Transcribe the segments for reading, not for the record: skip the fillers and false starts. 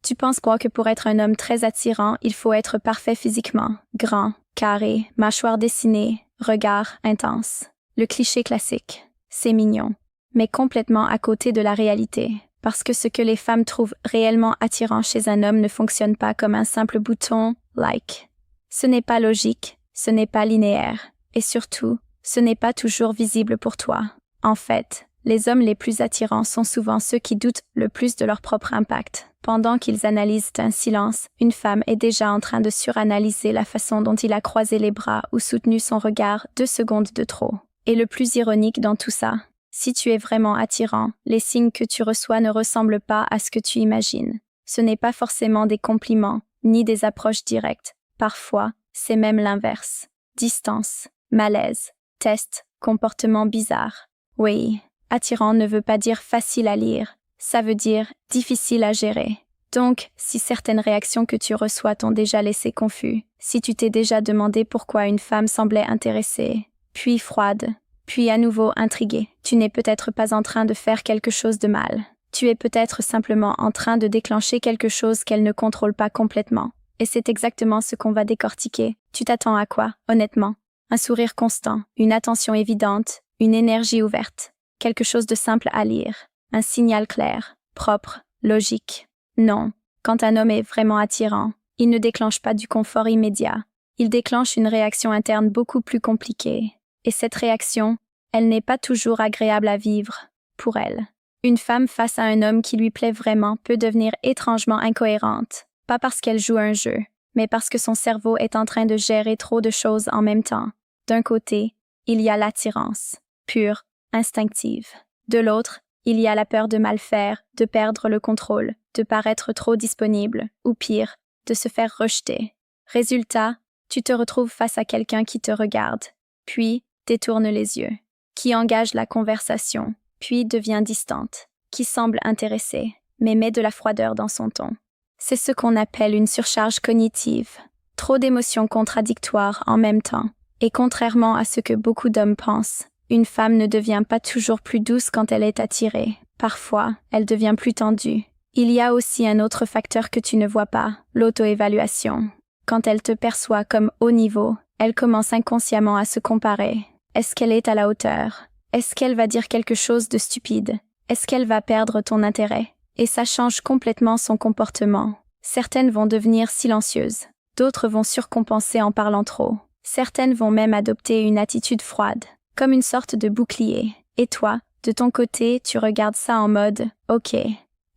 Tu penses quoi que pour être un homme très attirant, il faut être parfait physiquement, grand, carré, mâchoire dessinée, regard intense. Le cliché classique. C'est mignon, mais complètement à côté de la réalité, parce que ce que les femmes trouvent réellement attirant chez un homme ne fonctionne pas comme un simple bouton « like ». Ce n'est pas logique, ce n'est pas linéaire, et surtout, ce n'est pas toujours visible pour toi. En fait, les hommes les plus attirants sont souvent ceux qui doutent le plus de leur propre impact. Pendant qu'ils analysent un silence, une femme est déjà en train de suranalyser la façon dont il a croisé les bras ou soutenu son regard 2 secondes de trop. Et le plus ironique dans tout ça, si tu es vraiment attirant, les signes que tu reçois ne ressemblent pas à ce que tu imagines. Ce n'est pas forcément des compliments, ni des approches directes. Parfois, c'est même l'inverse. Distance, malaise, test, comportement bizarre. Oui, attirant ne veut pas dire facile à lire. Ça veut dire difficile à gérer. Donc, si certaines réactions que tu reçois t'ont déjà laissé confus, si tu t'es déjà demandé pourquoi une femme semblait intéressée, puis froide, puis à nouveau intriguée, tu n'es peut-être pas en train de faire quelque chose de mal. Tu es peut-être simplement en train de déclencher quelque chose qu'elle ne contrôle pas complètement. Et c'est exactement ce qu'on va décortiquer. Tu t'attends à quoi, honnêtement? Un sourire constant, une attention évidente, une énergie ouverte, quelque chose de simple à lire. Un signal clair, propre, logique. Non, quand un homme est vraiment attirant, il ne déclenche pas du confort immédiat. Il déclenche une réaction interne beaucoup plus compliquée. Et cette réaction, elle n'est pas toujours agréable à vivre, pour elle. Une femme face à un homme qui lui plaît vraiment peut devenir étrangement incohérente. Pas parce qu'elle joue un jeu, mais parce que son cerveau est en train de gérer trop de choses en même temps. D'un côté, il y a l'attirance, pure, instinctive. De l'autre, il y a la peur de mal faire, de perdre le contrôle, de paraître trop disponible, ou pire, de se faire rejeter. Résultat, tu te retrouves face à quelqu'un qui te regarde, puis détourne les yeux, qui engage la conversation, puis devient distante, qui semble intéressée, mais met de la froideur dans son ton. C'est ce qu'on appelle une surcharge cognitive, trop d'émotions contradictoires en même temps, et contrairement à ce que beaucoup d'hommes pensent, une femme ne devient pas toujours plus douce quand elle est attirée. Parfois, elle devient plus tendue. Il y a aussi un autre facteur que tu ne vois pas, l'auto-évaluation. Quand elle te perçoit comme haut niveau, elle commence inconsciemment à se comparer. Est-ce qu'elle est à la hauteur? Est-ce qu'elle va dire quelque chose de stupide? Est-ce qu'elle va perdre ton intérêt? Et ça change complètement son comportement. Certaines vont devenir silencieuses. D'autres vont surcompenser en parlant trop. Certaines vont même adopter une attitude froide, comme une sorte de bouclier. Et toi, de ton côté, tu regardes ça en mode « Ok,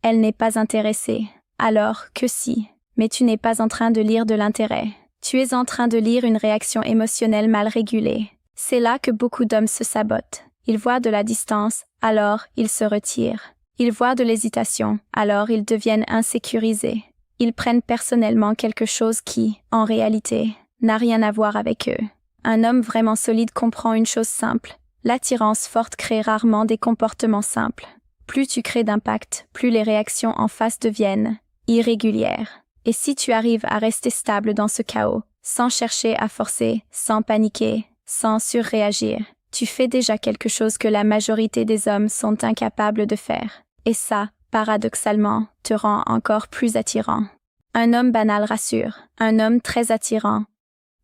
elle n'est pas intéressée. Alors que si, mais tu n'es pas en train de lire de l'intérêt. Tu es en train de lire une réaction émotionnelle mal régulée. » C'est là que beaucoup d'hommes se sabotent. Ils voient de la distance, alors ils se retirent. Ils voient de l'hésitation, alors ils deviennent insécurisés. Ils prennent personnellement quelque chose qui, en réalité, n'a rien à voir avec eux. Un homme vraiment solide comprend une chose simple. L'attirance forte crée rarement des comportements simples. Plus tu crées d'impact, plus les réactions en face deviennent irrégulières. Et si tu arrives à rester stable dans ce chaos, sans chercher à forcer, sans paniquer, sans surréagir, tu fais déjà quelque chose que la majorité des hommes sont incapables de faire. Et ça, paradoxalement, te rend encore plus attirant. Un homme banal rassure, un homme très attirant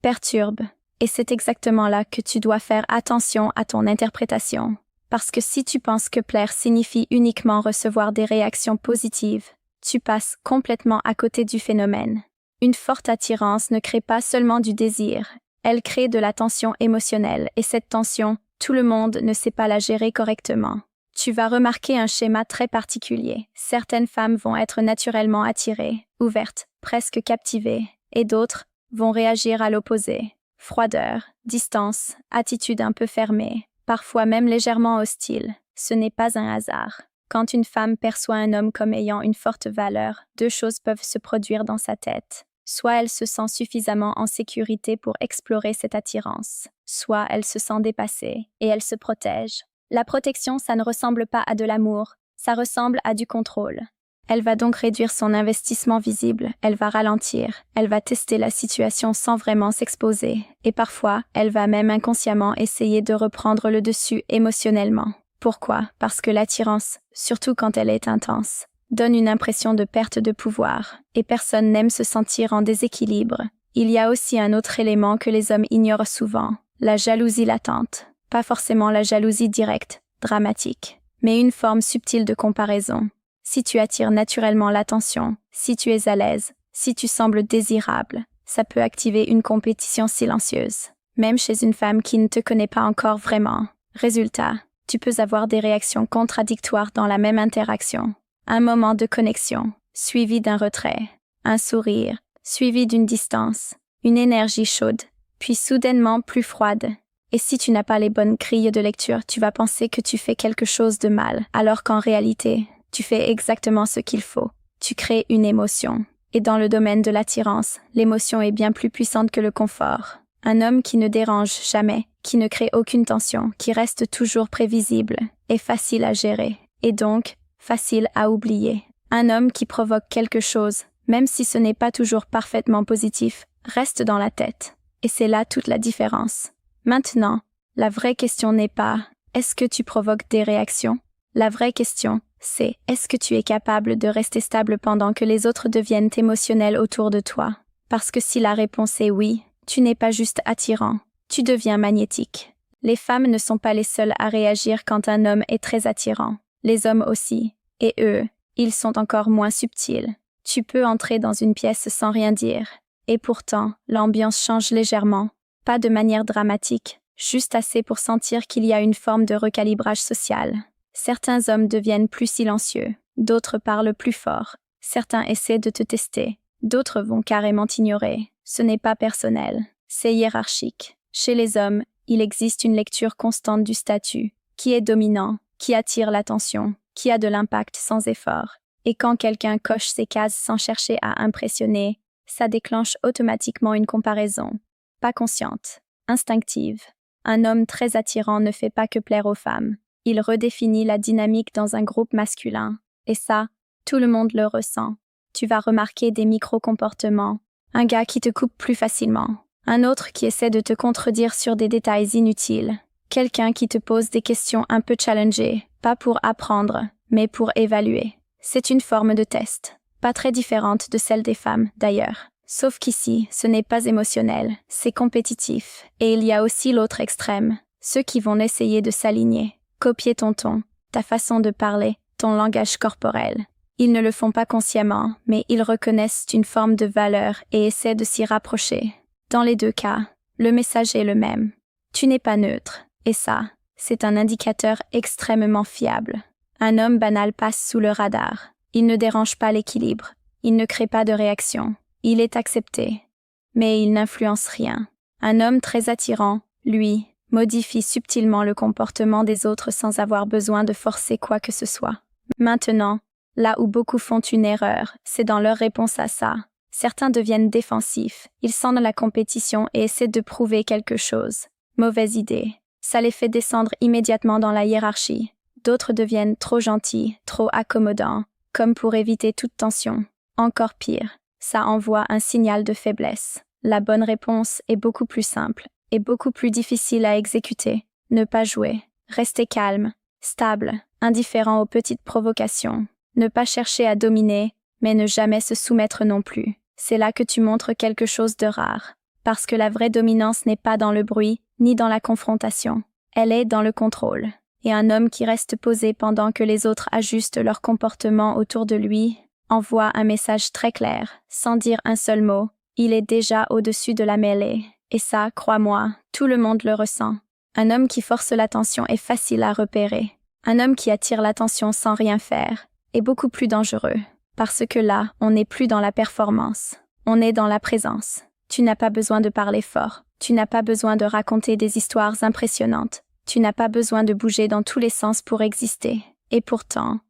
perturbe. Et c'est exactement là que tu dois faire attention à ton interprétation. Parce que si tu penses que plaire signifie uniquement recevoir des réactions positives, tu passes complètement à côté du phénomène. Une forte attirance ne crée pas seulement du désir, elle crée de la tension émotionnelle et cette tension, tout le monde ne sait pas la gérer correctement. Tu vas remarquer un schéma très particulier. Certaines femmes vont être naturellement attirées, ouvertes, presque captivées, et d'autres vont réagir à l'opposé. Froideur, distance, attitude un peu fermée, parfois même légèrement hostile. Ce n'est pas un hasard. Quand une femme perçoit un homme comme ayant une forte valeur, 2 choses peuvent se produire dans sa tête. Soit elle se sent suffisamment en sécurité pour explorer cette attirance, soit elle se sent dépassée et elle se protège. La protection, ça ne ressemble pas à de l'amour, ça ressemble à du contrôle. Elle va donc réduire son investissement visible, elle va ralentir, elle va tester la situation sans vraiment s'exposer, et parfois, elle va même inconsciemment essayer de reprendre le dessus émotionnellement. Pourquoi? Parce que l'attirance, surtout quand elle est intense, donne une impression de perte de pouvoir, et personne n'aime se sentir en déséquilibre. Il y a aussi un autre élément que les hommes ignorent souvent, la jalousie latente. Pas forcément la jalousie directe, dramatique, mais une forme subtile de comparaison. Si tu attires naturellement l'attention, si tu es à l'aise, si tu sembles désirable, ça peut activer une compétition silencieuse, même chez une femme qui ne te connaît pas encore vraiment. Résultat, tu peux avoir des réactions contradictoires dans la même interaction. Un moment de connexion, suivi d'un retrait, un sourire, suivi d'une distance, une énergie chaude, puis soudainement plus froide. Et si tu n'as pas les bonnes grilles de lecture, tu vas penser que tu fais quelque chose de mal, alors qu'en réalité, tu fais exactement ce qu'il faut. Tu crées une émotion. Et dans le domaine de l'attirance, l'émotion est bien plus puissante que le confort. Un homme qui ne dérange jamais, qui ne crée aucune tension, qui reste toujours prévisible, est facile à gérer, et donc facile à oublier. Un homme qui provoque quelque chose, même si ce n'est pas toujours parfaitement positif, reste dans la tête. Et c'est là toute la différence. Maintenant, la vraie question n'est pas « est-ce que tu provoques des réactions ?» La vraie question, c'est « est-ce que tu es capable de rester stable pendant que les autres deviennent émotionnels autour de toi ?» Parce que si la réponse est oui, tu n'es pas juste attirant, tu deviens magnétique. Les femmes ne sont pas les seules à réagir quand un homme est très attirant. Les hommes aussi. Et eux, ils sont encore moins subtils. Tu peux entrer dans une pièce sans rien dire. Et pourtant, l'ambiance change légèrement. Pas de manière dramatique, juste assez pour sentir qu'il y a une forme de recalibrage social. Certains hommes deviennent plus silencieux, d'autres parlent plus fort, certains essaient de te tester, d'autres vont carrément t'ignorer. Ce n'est pas personnel, c'est hiérarchique. Chez les hommes, il existe une lecture constante du statut, qui est dominant, qui attire l'attention, qui a de l'impact sans effort. Et quand quelqu'un coche ces cases sans chercher à impressionner, ça déclenche automatiquement une comparaison. Pas consciente, instinctive. Un homme très attirant ne fait pas que plaire aux femmes. Il redéfinit la dynamique dans un groupe masculin. Et ça, tout le monde le ressent. Tu vas remarquer des micro-comportements. Un gars qui te coupe plus facilement. Un autre qui essaie de te contredire sur des détails inutiles. Quelqu'un qui te pose des questions un peu challengées, pas pour apprendre, mais pour évaluer. C'est une forme de test. Pas très différente de celle des femmes, d'ailleurs. Sauf qu'ici, ce n'est pas émotionnel, c'est compétitif. Et il y a aussi l'autre extrême, ceux qui vont essayer de s'aligner, copier ton ton, ta façon de parler, ton langage corporel. Ils ne le font pas consciemment, mais ils reconnaissent une forme de valeur et essaient de s'y rapprocher. Dans les deux cas, le message est le même. Tu n'es pas neutre, et ça, c'est un indicateur extrêmement fiable. Un homme banal passe sous le radar. Il ne dérange pas l'équilibre. Il ne crée pas de réaction. Il est accepté, mais il n'influence rien. Un homme très attirant, lui, modifie subtilement le comportement des autres sans avoir besoin de forcer quoi que ce soit. Maintenant, là où beaucoup font une erreur, c'est dans leur réponse à ça. Certains deviennent défensifs, ils sentent la compétition et essaient de prouver quelque chose. Mauvaise idée. Ça les fait descendre immédiatement dans la hiérarchie. D'autres deviennent trop gentils, trop accommodants, comme pour éviter toute tension. Encore pire. Ça envoie un signal de faiblesse. La bonne réponse est beaucoup plus simple et beaucoup plus difficile à exécuter. Ne pas jouer. Rester calme, stable, indifférent aux petites provocations. Ne pas chercher à dominer, mais ne jamais se soumettre non plus. C'est là que tu montres quelque chose de rare. Parce que la vraie dominance n'est pas dans le bruit, ni dans la confrontation. Elle est dans le contrôle. Et un homme qui reste posé pendant que les autres ajustent leur comportement autour de lui, envoie un message très clair, sans dire un seul mot. Il est déjà au-dessus de la mêlée. Et ça, crois-moi, tout le monde le ressent. Un homme qui force l'attention est facile à repérer. Un homme qui attire l'attention sans rien faire est beaucoup plus dangereux. Parce que là, on n'est plus dans la performance. On est dans la présence. Tu n'as pas besoin de parler fort. Tu n'as pas besoin de raconter des histoires impressionnantes. Tu n'as pas besoin de bouger dans tous les sens pour exister. Et pourtant,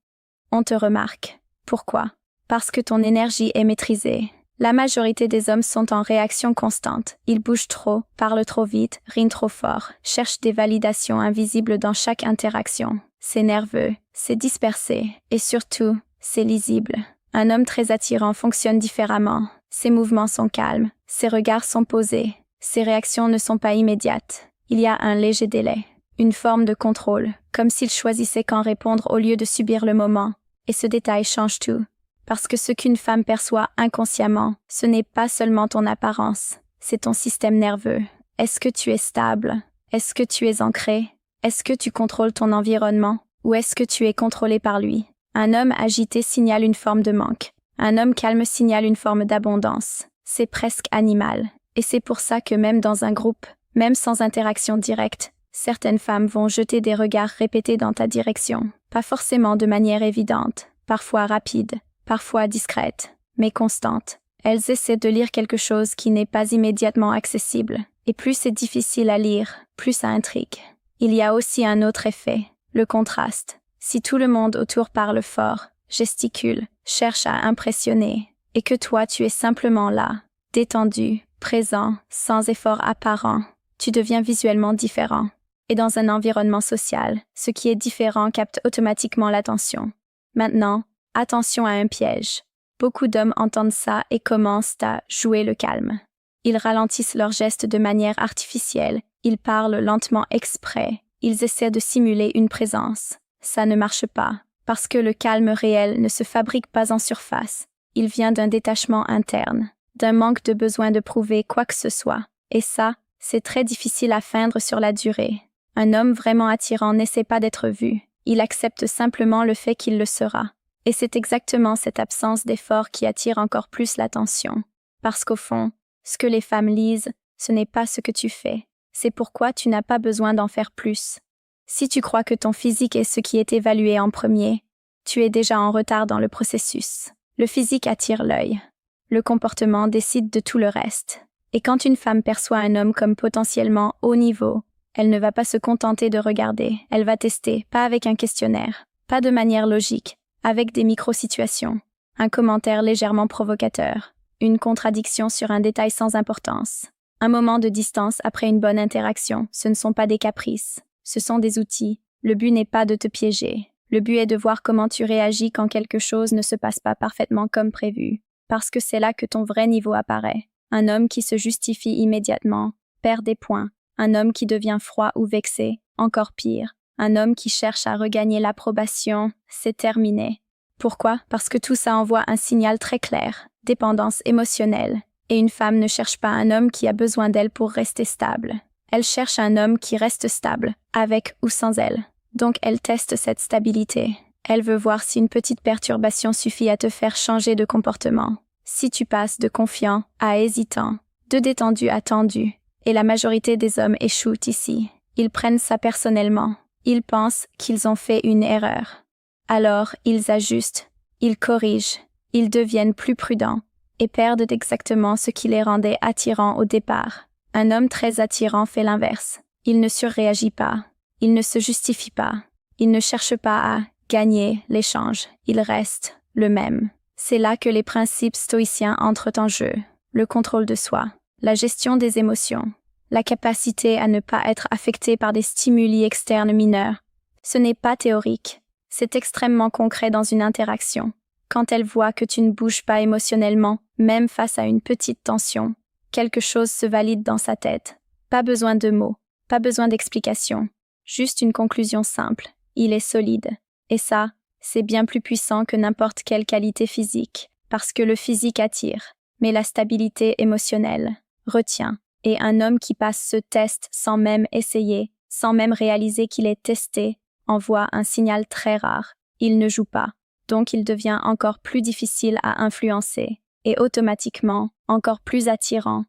on te remarque. Pourquoi ? Parce que ton énergie est maîtrisée. La majorité des hommes sont en réaction constante. Ils bougent trop, parlent trop vite, rient trop fort, cherchent des validations invisibles dans chaque interaction. C'est nerveux, c'est dispersé, et surtout, c'est lisible. Un homme très attirant fonctionne différemment. Ses mouvements sont calmes, ses regards sont posés, ses réactions ne sont pas immédiates. Il y a un léger délai, une forme de contrôle, comme s'il choisissait quand répondre au lieu de subir le moment. Et ce détail change tout. Parce que ce qu'une femme perçoit inconsciemment, ce n'est pas seulement ton apparence, c'est ton système nerveux. Est-ce que tu es stable? Est-ce que tu es ancré? Est-ce que tu contrôles ton environnement? Ou est-ce que tu es contrôlé par lui? Un homme agité signale une forme de manque. Un homme calme signale une forme d'abondance. C'est presque animal. Et c'est pour ça que même dans un groupe, même sans interaction directe, certaines femmes vont jeter des regards répétés dans ta direction. Pas forcément de manière évidente, parfois rapide, parfois discrète, mais constante. Elles essaient de lire quelque chose qui n'est pas immédiatement accessible. Et plus c'est difficile à lire, plus ça intrigue. Il y a aussi un autre effet, le contraste. Si tout le monde autour parle fort, gesticule, cherche à impressionner, et que toi tu es simplement là, détendu, présent, sans effort apparent, tu deviens visuellement différent. Et dans un environnement social, ce qui est différent capte automatiquement l'attention. Maintenant, attention à un piège. Beaucoup d'hommes entendent ça et commencent à jouer le calme. Ils ralentissent leurs gestes de manière artificielle, ils parlent lentement exprès, ils essaient de simuler une présence. Ça ne marche pas, parce que le calme réel ne se fabrique pas en surface. Il vient d'un détachement interne, d'un manque de besoin de prouver quoi que ce soit. Et ça, c'est très difficile à feindre sur la durée. Un homme vraiment attirant n'essaie pas d'être vu, il accepte simplement le fait qu'il le sera. Et c'est exactement cette absence d'effort qui attire encore plus l'attention. Parce qu'au fond, ce que les femmes lisent, ce n'est pas ce que tu fais. C'est pourquoi tu n'as pas besoin d'en faire plus. Si tu crois que ton physique est ce qui est évalué en premier, tu es déjà en retard dans le processus. Le physique attire l'œil. Le comportement décide de tout le reste. Et quand une femme perçoit un homme comme potentiellement haut niveau, elle ne va pas se contenter de regarder, elle va tester, pas avec un questionnaire, pas de manière logique, avec des micro-situations, un commentaire légèrement provocateur, une contradiction sur un détail sans importance. Un moment de distance après une bonne interaction, ce ne sont pas des caprices, ce sont des outils. Le but n'est pas de te piéger. Le but est de voir comment tu réagis quand quelque chose ne se passe pas parfaitement comme prévu, parce que c'est là que ton vrai niveau apparaît. Un homme qui se justifie immédiatement perd des points. Un homme qui devient froid ou vexé, encore pire. Un homme qui cherche à regagner l'approbation, c'est terminé. Pourquoi? Parce que tout ça envoie un signal très clair, dépendance émotionnelle. Et une femme ne cherche pas un homme qui a besoin d'elle pour rester stable. Elle cherche un homme qui reste stable, avec ou sans elle. Donc elle teste cette stabilité. Elle veut voir si une petite perturbation suffit à te faire changer de comportement. Si tu passes de confiant à hésitant, de détendu à tendu, et la majorité des hommes échouent ici. Ils prennent ça personnellement. Ils pensent qu'ils ont fait une erreur. Alors, ils ajustent, ils corrigent, ils deviennent plus prudents et perdent exactement ce qui les rendait attirants au départ. Un homme très attirant fait l'inverse. Il ne surréagit pas. Il ne se justifie pas. Il ne cherche pas à gagner l'échange. Il reste le même. C'est là que les principes stoïciens entrent en jeu. Le contrôle de soi, la gestion des émotions, la capacité à ne pas être affecté par des stimuli externes mineurs. Ce n'est pas théorique. C'est extrêmement concret dans une interaction. Quand elle voit que tu ne bouges pas émotionnellement, même face à une petite tension, quelque chose se valide dans sa tête. Pas besoin de mots, pas besoin d'explications. Juste une conclusion simple. Il est solide. Et ça, c'est bien plus puissant que n'importe quelle qualité physique, parce que le physique attire, mais la stabilité émotionnelle retient. Et un homme qui passe ce test sans même essayer, sans même réaliser qu'il est testé, envoie un signal très rare. Il ne joue pas. Donc il devient encore plus difficile à influencer, et automatiquement encore plus attirant.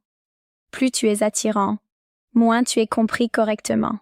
Plus tu es attirant, moins tu es compris correctement.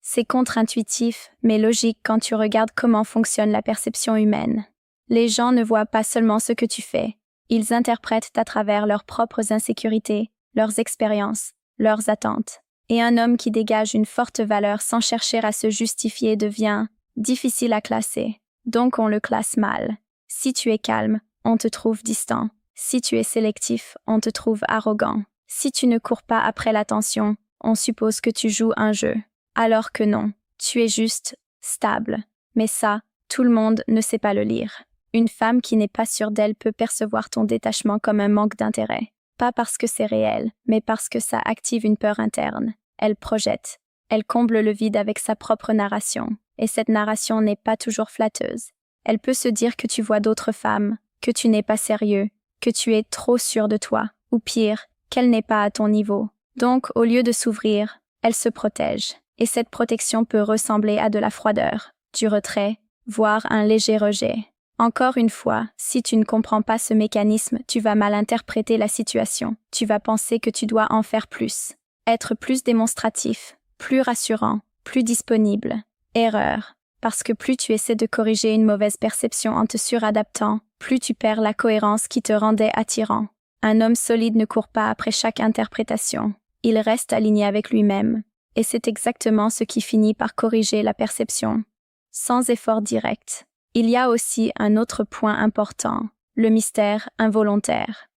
C'est contre-intuitif, mais logique quand tu regardes comment fonctionne la perception humaine. Les gens ne voient pas seulement ce que tu fais, ils interprètent à travers leurs propres insécurités, leurs expériences, leurs attentes. Et un homme qui dégage une forte valeur sans chercher à se justifier devient difficile à classer. Donc on le classe mal. Si tu es calme, on te trouve distant. Si tu es sélectif, on te trouve arrogant. Si tu ne cours pas après l'attention, on suppose que tu joues un jeu. Alors que non, tu es juste stable. Mais ça, tout le monde ne sait pas le lire. Une femme qui n'est pas sûre d'elle peut percevoir ton détachement comme un manque d'intérêt. Pas parce que c'est réel, mais parce que ça active une peur interne. Elle projette. Elle comble le vide avec sa propre narration. Et cette narration n'est pas toujours flatteuse. Elle peut se dire que tu vois d'autres femmes, que tu n'es pas sérieux, que tu es trop sûr de toi, ou pire, qu'elle n'est pas à ton niveau. Donc, au lieu de s'ouvrir, elle se protège. Et cette protection peut ressembler à de la froideur, du retrait, voire un léger rejet. Encore une fois, si tu ne comprends pas ce mécanisme, tu vas mal interpréter la situation. Tu vas penser que tu dois en faire plus. Être plus démonstratif, plus rassurant, plus disponible. Erreur. Parce que plus tu essaies de corriger une mauvaise perception en te suradaptant, plus tu perds la cohérence qui te rendait attirant. Un homme solide ne court pas après chaque interprétation. Il reste aligné avec lui-même. Et c'est exactement ce qui finit par corriger la perception. Sans effort direct. Il y a aussi un autre point important, le mystère involontaire.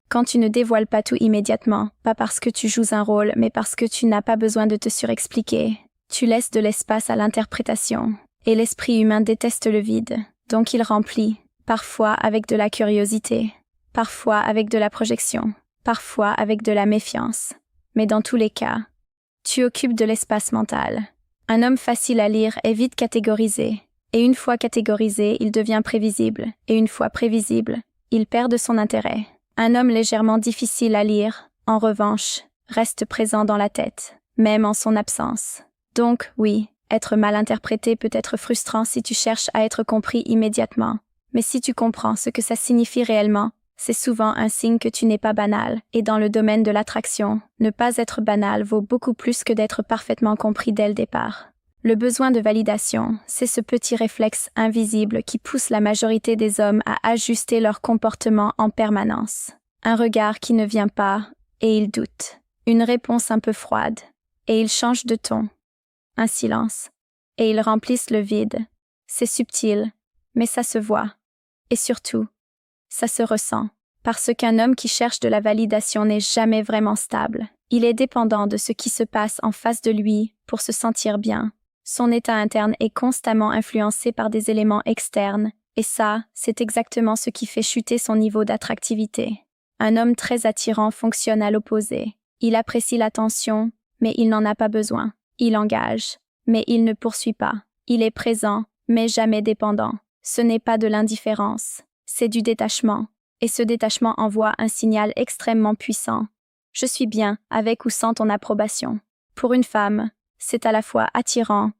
Quand tu ne dévoiles pas tout immédiatement, pas parce que tu joues un rôle, mais parce que tu n'as pas besoin de te surexpliquer, tu laisses de l'espace à l'interprétation. Et l'esprit humain déteste le vide, donc il remplit, parfois avec de la curiosité, parfois avec de la projection, parfois avec de la méfiance. Mais dans tous les cas, tu occupes de l'espace mental. Un homme facile à lire est vite catégorisé, et une fois catégorisé, il devient prévisible, et une fois prévisible, il perd de son intérêt. Un homme légèrement difficile à lire, en revanche, reste présent dans la tête, même en son absence. Donc, oui, être mal interprété peut être frustrant si tu cherches à être compris immédiatement, mais si tu comprends ce que ça signifie réellement, c'est souvent un signe que tu n'es pas banal, et dans le domaine de l'attraction, ne pas être banal vaut beaucoup plus que d'être parfaitement compris dès le départ. Le besoin de validation, c'est ce petit réflexe invisible qui pousse la majorité des hommes à ajuster leur comportement en permanence. Un regard qui ne vient pas, et ils doutent. Une réponse un peu froide, et ils changent de ton. Un silence, et ils remplissent le vide. C'est subtil, mais ça se voit. Et surtout, ça se ressent, parce qu'un homme qui cherche de la validation n'est jamais vraiment stable. Il est dépendant de ce qui se passe en face de lui pour se sentir bien. Son état interne est constamment influencé par des éléments externes, et ça, c'est exactement ce qui fait chuter son niveau d'attractivité. Un homme très attirant fonctionne à l'opposé. Il apprécie l'attention, mais il n'en a pas besoin. Il engage, mais il ne poursuit pas. Il est présent, mais jamais dépendant. Ce n'est pas de l'indifférence, c'est du détachement. Et ce détachement envoie un signal extrêmement puissant. Je suis bien, avec ou sans ton approbation. Pour une femme, c'est à la fois attirant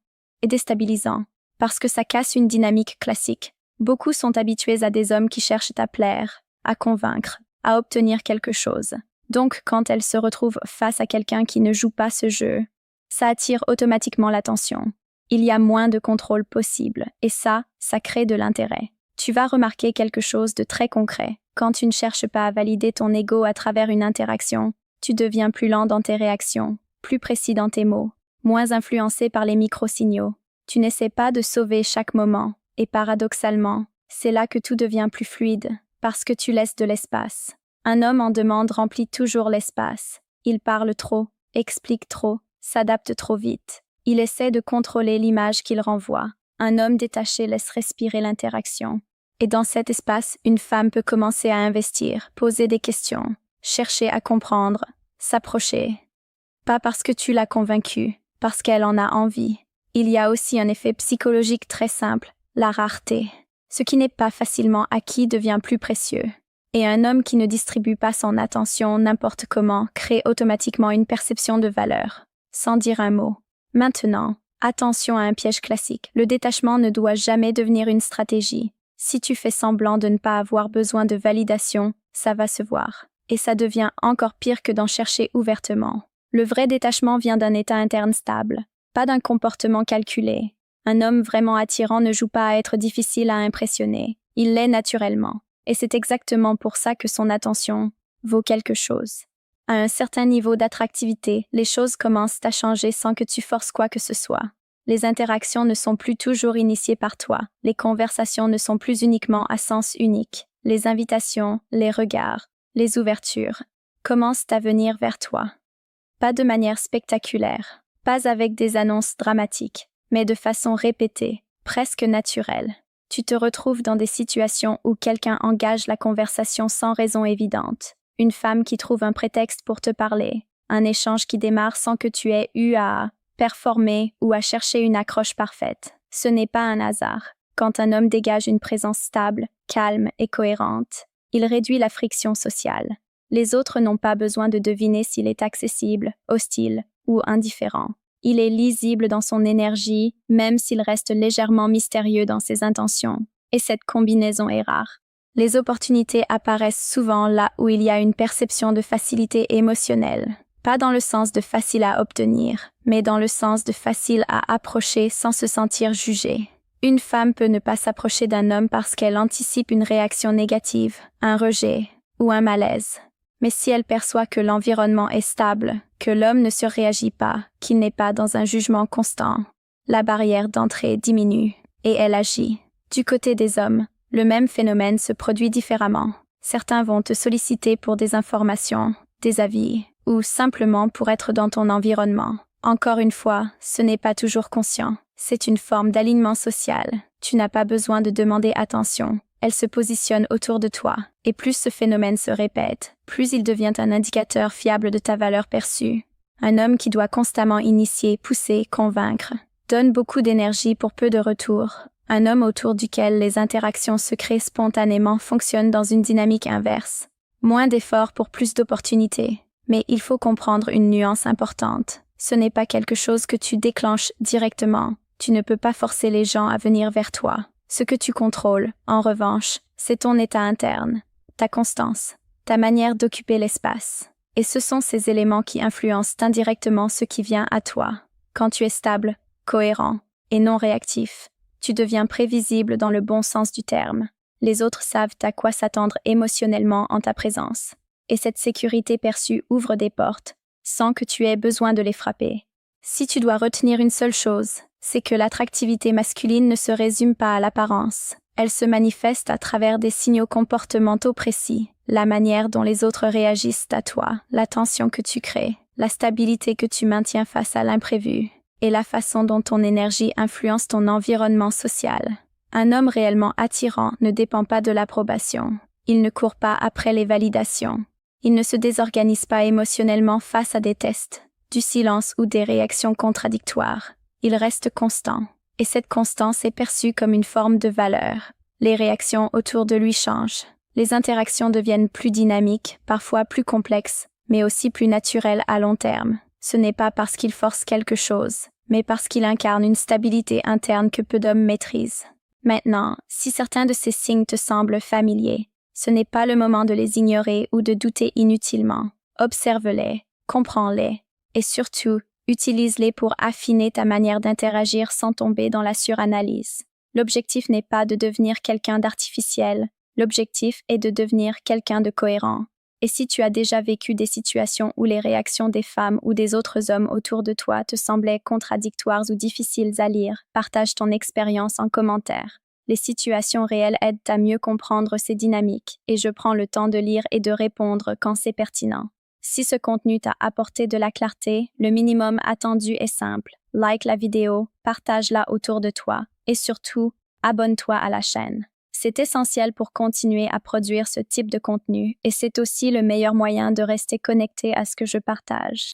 et déstabilisant, parce que ça casse une dynamique classique. Beaucoup sont habitués à des hommes qui cherchent à plaire, à convaincre, à obtenir quelque chose. Donc, quand elles se retrouvent face à quelqu'un qui ne joue pas ce jeu, ça attire automatiquement l'attention. Il y a moins de contrôle possible, et ça crée de l'intérêt. Tu vas remarquer quelque chose de très concret. Quand tu ne cherches pas à valider ton ego à travers une interaction, tu deviens plus lent dans tes réactions, plus précis dans tes mots, moins influencé par les micro-signaux. Tu n'essaies pas de sauver chaque moment, et paradoxalement, c'est là que tout devient plus fluide, parce que tu laisses de l'espace. Un homme en demande remplit toujours l'espace. Il parle trop, explique trop, s'adapte trop vite. Il essaie de contrôler l'image qu'il renvoie. Un homme détaché laisse respirer l'interaction. Et dans cet espace, une femme peut commencer à investir, poser des questions, chercher à comprendre, s'approcher. Pas parce que tu l'as convaincue, parce qu'elle en a envie. Il y a aussi un effet psychologique très simple, la rareté. Ce qui n'est pas facilement acquis devient plus précieux. Et un homme qui ne distribue pas son attention n'importe comment crée automatiquement une perception de valeur, sans dire un mot. Maintenant, attention à un piège classique. Le détachement ne doit jamais devenir une stratégie. Si tu fais semblant de ne pas avoir besoin de validation, ça va se voir. Et ça devient encore pire que d'en chercher ouvertement. Le vrai détachement vient d'un état interne stable, pas d'un comportement calculé. Un homme vraiment attirant ne joue pas à être difficile à impressionner. Il l'est naturellement. Et c'est exactement pour ça que son attention vaut quelque chose. À un certain niveau d'attractivité, les choses commencent à changer sans que tu forces quoi que ce soit. Les interactions ne sont plus toujours initiées par toi. Les conversations ne sont plus uniquement à sens unique. Les invitations, les regards, les ouvertures commencent à venir vers toi. Pas de manière spectaculaire, pas avec des annonces dramatiques, mais de façon répétée, presque naturelle. Tu te retrouves dans des situations où quelqu'un engage la conversation sans raison évidente. Une femme qui trouve un prétexte pour te parler. Un échange qui démarre sans que tu aies eu à performer ou à chercher une accroche parfaite. Ce n'est pas un hasard. Quand un homme dégage une présence stable, calme et cohérente, il réduit la friction sociale. Les autres n'ont pas besoin de deviner s'il est accessible, hostile ou indifférent. Il est lisible dans son énergie, même s'il reste légèrement mystérieux dans ses intentions. Et cette combinaison est rare. Les opportunités apparaissent souvent là où il y a une perception de facilité émotionnelle. Pas dans le sens de facile à obtenir, mais dans le sens de facile à approcher sans se sentir jugée. Une femme peut ne pas s'approcher d'un homme parce qu'elle anticipe une réaction négative, un rejet ou un malaise. Mais si elle perçoit que l'environnement est stable, que l'homme ne surréagit pas, qu'il n'est pas dans un jugement constant, la barrière d'entrée diminue et elle agit. Du côté des hommes, le même phénomène se produit différemment. Certains vont te solliciter pour des informations, des avis, ou simplement pour être dans ton environnement. Encore une fois, ce n'est pas toujours conscient. C'est une forme d'alignement social. Tu n'as pas besoin de demander attention. Elle se positionne autour de toi. Et plus ce phénomène se répète, plus il devient un indicateur fiable de ta valeur perçue. Un homme qui doit constamment initier, pousser, convaincre, donne beaucoup d'énergie pour peu de retour. Un homme autour duquel les interactions se créent spontanément fonctionne dans une dynamique inverse. Moins d'efforts pour plus d'opportunités. Mais il faut comprendre une nuance importante. Ce n'est pas quelque chose que tu déclenches directement. Tu ne peux pas forcer les gens à venir vers toi. Ce que tu contrôles, en revanche, c'est ton état interne, ta constance, ta manière d'occuper l'espace. Et ce sont ces éléments qui influencent indirectement ce qui vient à toi. Quand tu es stable, cohérent et non réactif, tu deviens prévisible dans le bon sens du terme. Les autres savent à quoi s'attendre émotionnellement en ta présence. Et cette sécurité perçue ouvre des portes, sans que tu aies besoin de les frapper. Si tu dois retenir une seule chose, c'est que l'attractivité masculine ne se résume pas à l'apparence. Elle se manifeste à travers des signaux comportementaux précis, la manière dont les autres réagissent à toi, l'attention que tu crées, la stabilité que tu maintiens face à l'imprévu, et la façon dont ton énergie influence ton environnement social. Un homme réellement attirant ne dépend pas de l'approbation. Il ne court pas après les validations. Il ne se désorganise pas émotionnellement face à des tests, du silence ou des réactions contradictoires. Il reste constant, et cette constance est perçue comme une forme de valeur. Les réactions autour de lui changent. Les interactions deviennent plus dynamiques, parfois plus complexes, mais aussi plus naturelles à long terme. Ce n'est pas parce qu'il force quelque chose, mais parce qu'il incarne une stabilité interne que peu d'hommes maîtrisent. Maintenant, si certains de ces signes te semblent familiers, ce n'est pas le moment de les ignorer ou de douter inutilement. Observe-les, comprends-les, et surtout, utilise-les pour affiner ta manière d'interagir sans tomber dans la suranalyse. L'objectif n'est pas de devenir quelqu'un d'artificiel, l'objectif est de devenir quelqu'un de cohérent. Et si tu as déjà vécu des situations où les réactions des femmes ou des autres hommes autour de toi te semblaient contradictoires ou difficiles à lire, partage ton expérience en commentaire. Les situations réelles aident à mieux comprendre ces dynamiques, et je prends le temps de lire et de répondre quand c'est pertinent. Si ce contenu t'a apporté de la clarté, le minimum attendu est simple. Like la vidéo, partage-la autour de toi, et surtout, abonne-toi à la chaîne. C'est essentiel pour continuer à produire ce type de contenu, et c'est aussi le meilleur moyen de rester connecté à ce que je partage.